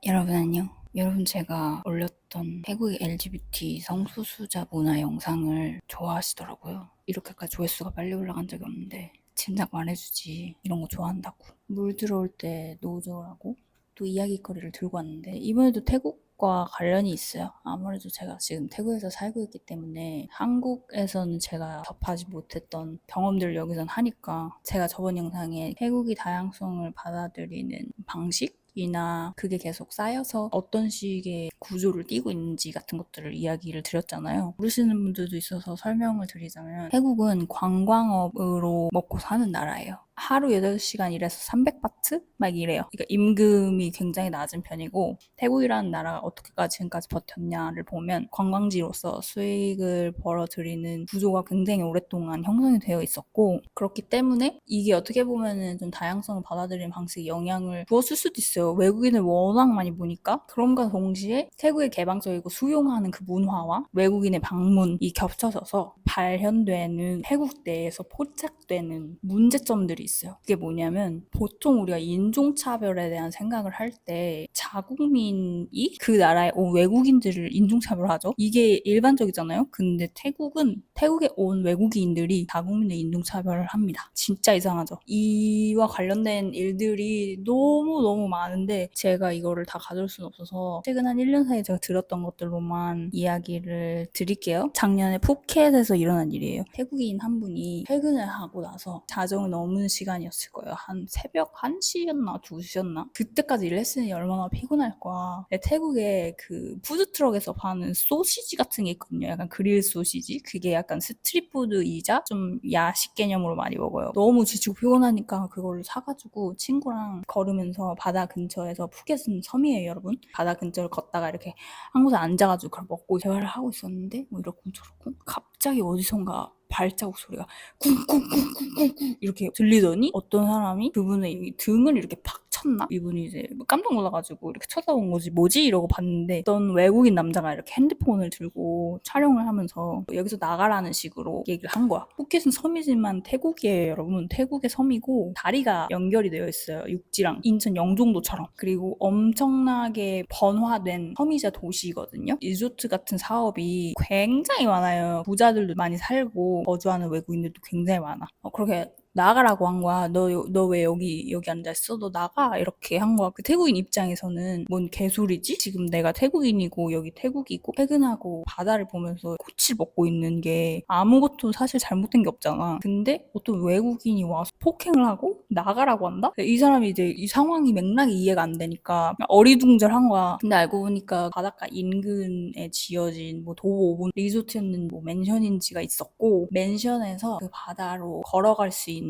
여러분 안녕. 여러분 제가 올렸던 태국의 LGBT 성소수자 문화 영상을 좋아하시더라고요. 이렇게까지 조회수가 빨리 올라간 적이 없는데 진작 말해주지 이런 거 좋아한다고. 물 들어올 때 노조라고 또 이야기거리를 들고 왔는데 이번에도 태국과 관련이 있어요. 아무래도 제가 지금 태국에서 살고 있기 때문에 한국에서는 제가 접하지 못했던 경험들을 여기선 하니까 제가 저번 영상에 태국이 다양성을 받아들이는 방식? 이나 그게 계속 쌓여서 어떤 식의 구조를 띠고 있는지 같은 것들을 이야기를 드렸잖아요. 모르시는 분들도 있어서 설명을 드리자면 태국은 관광업으로 먹고 사는 나라예요. 하루 8시간 일해서 300바트? 막 이래요. 그러니까 임금이 굉장히 낮은 편이고 태국이라는 나라가 어떻게까지 지금까지 버텼냐를 보면 관광지로서 수익을 벌어들이는 구조가 굉장히 오랫동안 형성이 되어 있었고 그렇기 때문에 이게 어떻게 보면은 좀 다양성을 받아들이는 방식에 영향을 주었을 수도 있어요. 외국인을 워낙 많이 보니까 그럼과 동시에 태국의 개방적이고 수용하는 그 문화와 외국인의 방문이 겹쳐져서 발현되는 태국 내에서 포착되는 문제점들이 있어요. 그게 뭐냐면 보통 우리가 인종차별에 대한 생각을 할 때 자국민이 그 나라에 온 외국인들을 인종차별하죠. 이게 일반적이잖아요. 근데 태국에 온 외국인들이 자국민의 인종차별을 합니다. 진짜 이상하죠. 이와 관련된 일들이 너무너무 많은데 제가 이거를 다 가져올 수는 없어서 최근 한 1년 사이에 제가 들었던 것들로만 이야기를 드릴게요. 작년에 푸켓에서 일어난 일이에요. 태국인 한 분이 퇴근을 하고 나서 자정을 넘은 시간이었을 거예요. 한 새벽 1시였나 2시였나? 그때까지 일했으니 얼마나 피곤할 거야. 근데 태국에 그 푸드트럭에서 파는 소시지 같은 게 있거든요. 약간 그릴 소시지? 그게 약간 스트릿푸드이자 좀 야식 개념으로 많이 먹어요. 너무 지치고 피곤하니까 그걸 사가지고 친구랑 걸으면서 바다 근처에서 푸켓은 섬이에요, 여러분. 바다 근처를 걷다가 이렇게 한 곳에 앉아가지고 그걸 먹고 대화를 하고 있었는데 뭐 이렇고 저렇고 갑자기 어디선가 발자국 소리가 쿵쿵쿵쿵쿵쿵 이렇게 들리더니 어떤 사람이 그분의 등을 이렇게 팍 쳤나? 이분이 이제 깜짝 놀라가지고 이렇게 쳐다본 거지 뭐지? 이러고 봤는데 어떤 외국인 남자가 이렇게 핸드폰을 들고 촬영을 하면서 여기서 나가라는 식으로 얘기를 한 거야. 푸켓은 섬이지만 태국이에요, 여러분. 태국의 섬이고 다리가 연결이 되어 있어요. 육지랑 인천 영종도처럼. 그리고 엄청나게 번화된 섬이자 도시거든요. 리조트 같은 사업이 굉장히 많아요. 부자들도 많이 살고 거주하는 외국인들도 굉장히 많아. 그렇게 나가라고 한 거야. 너 왜 여기 앉아있어? 너 나가. 이렇게 한 거야. 그 태국인 입장에서는 뭔 개소리지? 지금 내가 태국인이고 여기 태국이고 퇴근하고 바다를 보면서 꽃을 먹고 있는 게 아무것도 사실 잘못된 게 없잖아. 근데 어떤 외국인이 와서 폭행을 하고 나가라고 한다? 이 사람이 이제 이 상황이 맥락이 이해가 안 되니까 어리둥절한 거야. 근데 알고 보니까 바닷가 인근에 지어진 뭐 도보 5분 리조트였는 뭐 맨션인지가 있었고 맨션에서 그 바다로 걸어갈 수 있는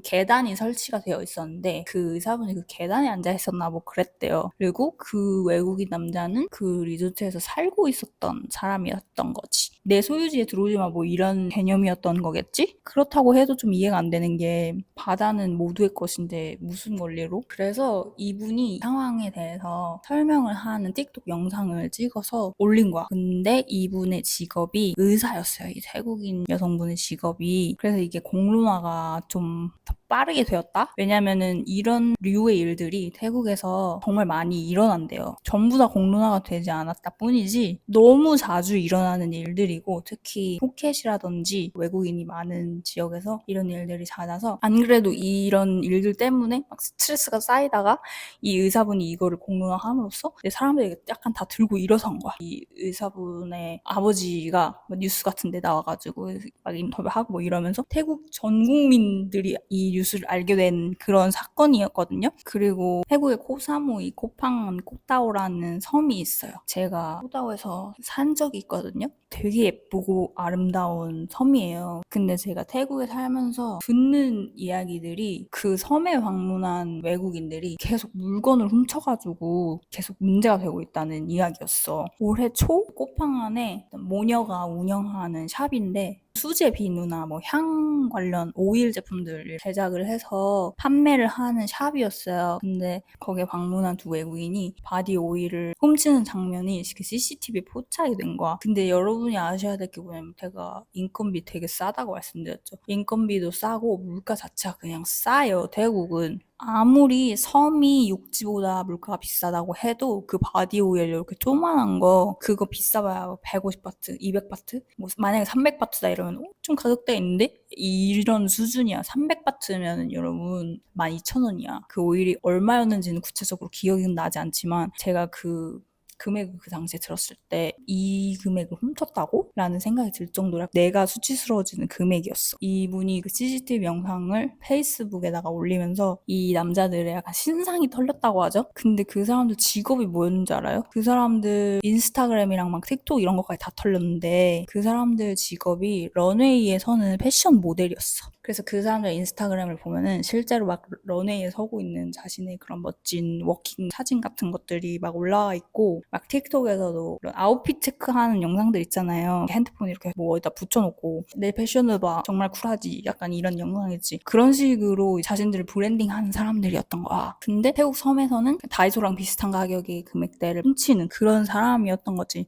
계단이 설치가 되어 있었는데 그 의사분이 그 계단에 앉아 있었나 뭐 그랬대요. 그리고 그 외국인 남자는 그 리조트에서 살고 있었던 사람이었던 거지. 내 소유지에 들어오지 마 뭐 이런 개념이었던 거겠지? 그렇다고 해도 좀 이해가 안 되는 게 바다는 모두의 것인데 무슨 원리로? 그래서 이분이 상황에 대해서 설명을 하는 틱톡 영상을 찍어서 올린 거야. 근데 이분의 직업이 의사였어요. 이 태국인 여성분의 직업이. 그래서 이게 공론화가 좀 더 빠르게 되었다? 왜냐면은 이런 류의 일들이 태국에서 정말 많이 일어난대요. 전부 다 공론화가 되지 않았다 뿐이지 너무 자주 일어나는 일들이고 특히 푸켓이라든지 외국인이 많은 지역에서 이런 일들이 잦아서 안 그래도 이런 일들 때문에 막 스트레스가 쌓이다가 이 의사분이 이거를 공론화함으로써 사람들이 약간 다 들고 일어선 거야. 이 의사분의 아버지가 뭐 뉴스 같은 데 나와가지고 막 인터뷰하고 뭐 이러면서 태국 전 국민들이 이 뉴스를 알게 된 그런 사건이었거든요. 그리고 태국의 코사무이, 코팡, 코타오라는 섬이 있어요. 제가 코타오에서 산 적이 있거든요. 되게 예쁘고 아름다운 섬이에요. 근데 제가 태국에 살면서 듣는 이야기들이 그 섬에 방문한 외국인들이 계속 물건을 훔쳐가지고 계속 문제가 되고 있다는 이야기였어. 올해 초 꽃팡안에 모녀가 운영하는 샵인데 수제 비누나 뭐 향 관련 오일 제품들을 제작을 해서 판매를 하는 샵이었어요. 근데 거기에 방문한 두 외국인이 바디 오일을 훔치는 장면이 그 CCTV에 포착이 된 거야. 근데 여러분이 아셔야 될 게 뭐냐면 제가 인건비 되게 싸다고 말씀드렸죠. 인건비도 싸고 물가 자체가 그냥 싸요. 태국은. 아무리 섬이 육지보다 물가가 비싸다고 해도 그 바디 오일 이렇게 조그만한 거 그거 비싸봐야 150바트, 200바트? 뭐 만약에 300바트다 이러면 좀 가격대가 있는데? 이런 수준이야. 300바트면 여러분 12,000원이야. 그 오일이 얼마였는지는 구체적으로 기억은 나지 않지만 제가 그 금액을 그 당시에 들었을 때 이 금액을 훔쳤다고? 라는 생각이 들 정도로 내가 수치스러워지는 금액이었어. 이분이 그 CCTV 영상을 페이스북에다가 올리면서 이 남자들의 약간 신상이 털렸다고 하죠? 근데 그 사람들 직업이 뭐였는지 알아요? 그 사람들 인스타그램이랑 막 틱톡 이런 것까지 다 털렸는데 그 사람들 직업이 런웨이에 서는 패션 모델이었어. 그래서 그 사람들 인스타그램을 보면은 실제로 막 런웨이에 서고 있는 자신의 그런 멋진 워킹 사진 같은 것들이 막 올라와 있고 막 틱톡에서도 그런 아웃핏 체크하는 영상들 있잖아요. 핸드폰 이렇게 뭐 어디다 붙여놓고 내 패션을 봐 정말 쿨하지 약간 이런 영상이지 그런 식으로 자신들을 브랜딩하는 사람들이었던 거야. 근데 태국 섬에서는 다이소랑 비슷한 가격의 금액대를 훔치는 그런 사람이었던 거지.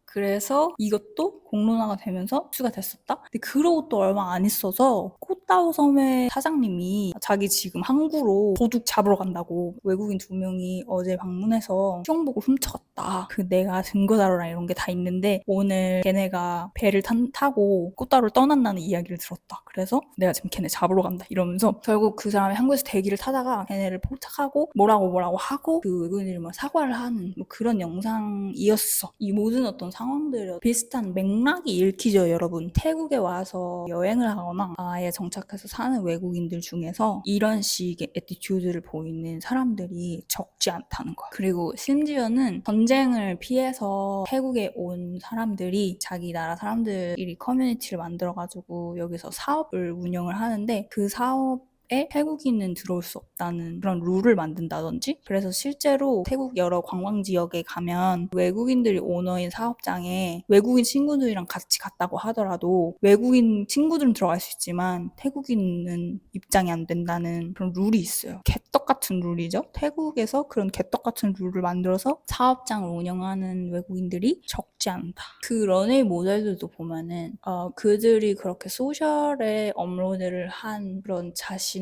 그래서 이것도 공론화가 되면서 수가 됐었다. 근데 그러고 또 얼마 안 있어서 꽃다우 섬의 사장님이 자기 지금 항구로 도둑 잡으러 간다고 외국인 2명이 어제 방문해서 수영복을 훔쳐갔다. 그 내가 증거자료랑 이런 게 다 있는데 오늘 걔네가 배를 타고 꽃다우를 떠난다는 이야기를 들었다. 그래서 내가 지금 걔네 잡으러 간다 이러면서 결국 그 사람이 항구에서 대기를 타다가 걔네를 포착하고 뭐라고 하고 그 외국인들이 뭐 사과를 하는 뭐 그런 영상이었어. 이 모든 어떤 상황들 비슷한 맥락이 읽히죠, 여러분. 태국에 와서 여행을 하거나 아예 정착해서 사는 외국인들 중에서 이런 식의 애티튜드를 보이는 사람들이 적지 않다는 거야. 그리고 심지어는 전쟁을 피해서 태국에 온 사람들이 자기 나라 사람들끼리 커뮤니티를 만들어가지고 여기서 사업을 운영을 하는데 그 사업 태국인은 들어올 수 없다는 그런 룰을 만든다든지 그래서 실제로 태국 여러 관광 지역에 가면 외국인들이 오너인 사업장에 외국인 친구들이랑 같이 갔다고 하더라도 외국인 친구들은 들어갈 수 있지만 태국인은 입장이 안 된다는 그런 룰이 있어요. 개떡 같은 룰이죠. 태국에서 그런 개떡 같은 룰을 만들어서 사업장을 운영하는 외국인들이 적지 않다. 그 런웨이 모델들도 보면은 그들이 그렇게 소셜에 업로드를 한 그런 자신의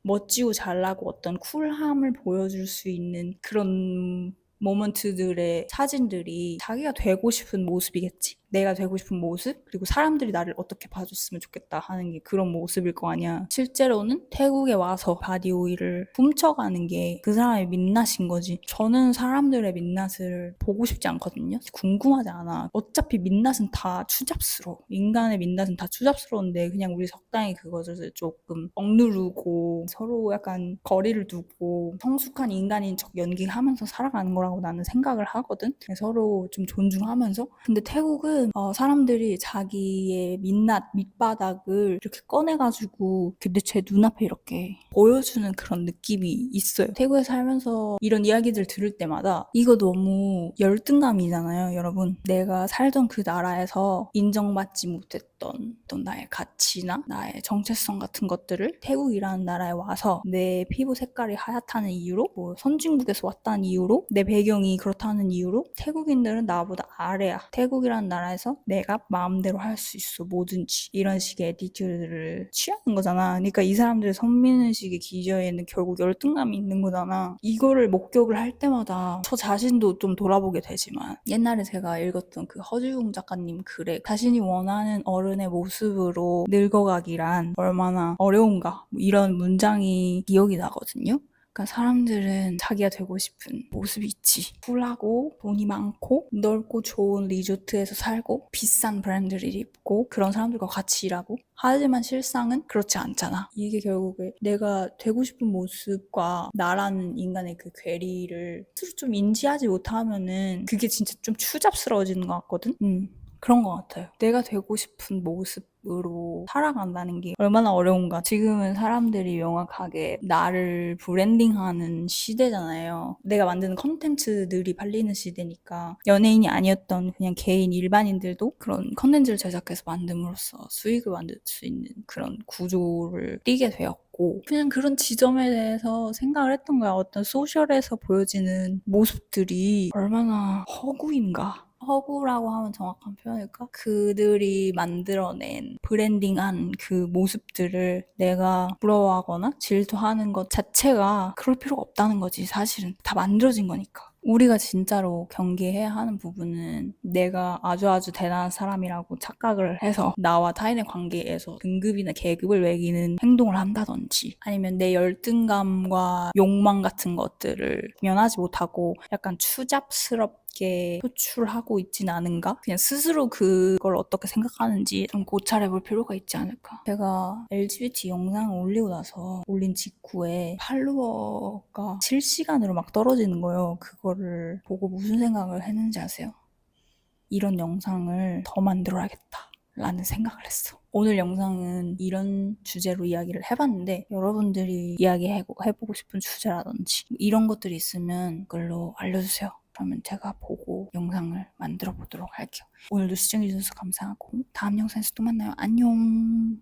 멋지고 잘나고 어떤 쿨함을 보여줄 수 있는 그런 모먼트들의 사진들이 자기가 되고 싶은 모습이겠지? 내가 되고 싶은 모습? 그리고 사람들이 나를 어떻게 봐줬으면 좋겠다 하는 게 그런 모습일 거 아니야. 실제로는 태국에 와서 바디 오일을 훔쳐가는 게 그 사람의 민낯인 거지. 저는 사람들의 민낯을 보고 싶지 않거든요. 궁금하지 않아. 어차피 민낯은 다 추잡스러워. 인간의 민낯은 다 추잡스러운데 그냥 우리 적당히 그것을 조금 억누르고 서로 약간 거리를 두고 성숙한 인간인 척 연기하면서 살아가는 거라고 나는 생각을 하거든. 서로 좀 존중하면서. 근데 태국은 사람들이 자기의 민낯, 밑바닥을 이렇게 꺼내가지고 근데 제 눈앞에 이렇게 보여주는 그런 느낌이 있어요. 태국에 살면서 이런 이야기들 들을 때마다 이거 너무 열등감이잖아요, 여러분. 내가 살던 그 나라에서 인정받지 못했던 어떤 나의 가치나 나의 정체성 같은 것들을 태국이라는 나라에 와서 내 피부 색깔이 하얗다는 이유로 뭐 선진국에서 왔다는 이유로 내 배경이 그렇다는 이유로 태국인들은 나보다 아래야. 태국이라는 나라에서 내가 마음대로 할 수 있어. 뭐든지. 이런 식의 애티튜드를 취하는 거잖아. 그러니까 이 사람들의 선민의식의 기저에는 결국 열등감이 있는 거잖아. 이거를 목격을 할 때마다 저 자신도 좀 돌아보게 되지만 옛날에 제가 읽었던 그 허지웅 작가님 글에 자신이 원하는 어른의 모습으로 늙어가기란 얼마나 어려운가 이런 문장이 기억이 나거든요. 그러니까 사람들은 자기가 되고 싶은 모습이 있지. 쿨하고 돈이 많고 넓고 좋은 리조트에서 살고 비싼 브랜드를 입고 그런 사람들과 같이 일하고 하지만 실상은 그렇지 않잖아. 이게 결국에 내가 되고 싶은 모습과 나라는 인간의 그 괴리를 스스로 좀 인지하지 못하면은 그게 진짜 좀 추잡스러워지는 것 같거든? 그런 것 같아요. 내가 되고 싶은 모습으로 살아간다는 게 얼마나 어려운가. 지금은 사람들이 명확하게 나를 브랜딩하는 시대잖아요. 내가 만드는 컨텐츠들이 팔리는 시대니까 연예인이 아니었던 그냥 개인 일반인들도 그런 컨텐츠를 제작해서 만듦으로써 수익을 만들 수 있는 그런 구조를 띠게 되었고 그냥 그런 지점에 대해서 생각을 했던 거야. 어떤 소셜에서 보여지는 모습들이 얼마나 허구인가. 허구라고 하면 정확한 표현일까? 그들이 만들어낸 브랜딩한 그 모습들을 내가 부러워하거나 질투하는 것 자체가 그럴 필요가 없다는 거지. 사실은 다 만들어진 거니까. 우리가 진짜로 경계해야 하는 부분은 내가 아주 대단한 사람이라고 착각을 해서 나와 타인의 관계에서 등급이나 계급을 매기는 행동을 한다든지, 아니면 내 열등감과 욕망 같은 것들을 면하지 못하고 약간 추잡스럽게 표출하고 있진 않은가? 그냥 스스로 그걸 어떻게 생각하는지 좀 고찰해볼 필요가 있지 않을까? 제가 LGBT 영상을 올리고 나서, 올린 직후에 팔로워가 실시간으로 막 떨어지는 거예요. 그거를 보고 무슨 생각을 했는지 아세요? 이런 영상을 더 만들어야겠다 라는 생각을 했어. 오늘 영상은 이런 주제로 이야기를 해봤는데, 여러분들이 이야기해보고 싶은 주제라든지 이런 것들이 있으면 글로 알려주세요. 그러면 제가 보고 영상을 만들어 보도록 할게요. 오늘도 시청해주셔서 감사하고 다음 영상에서 또 만나요. 안녕.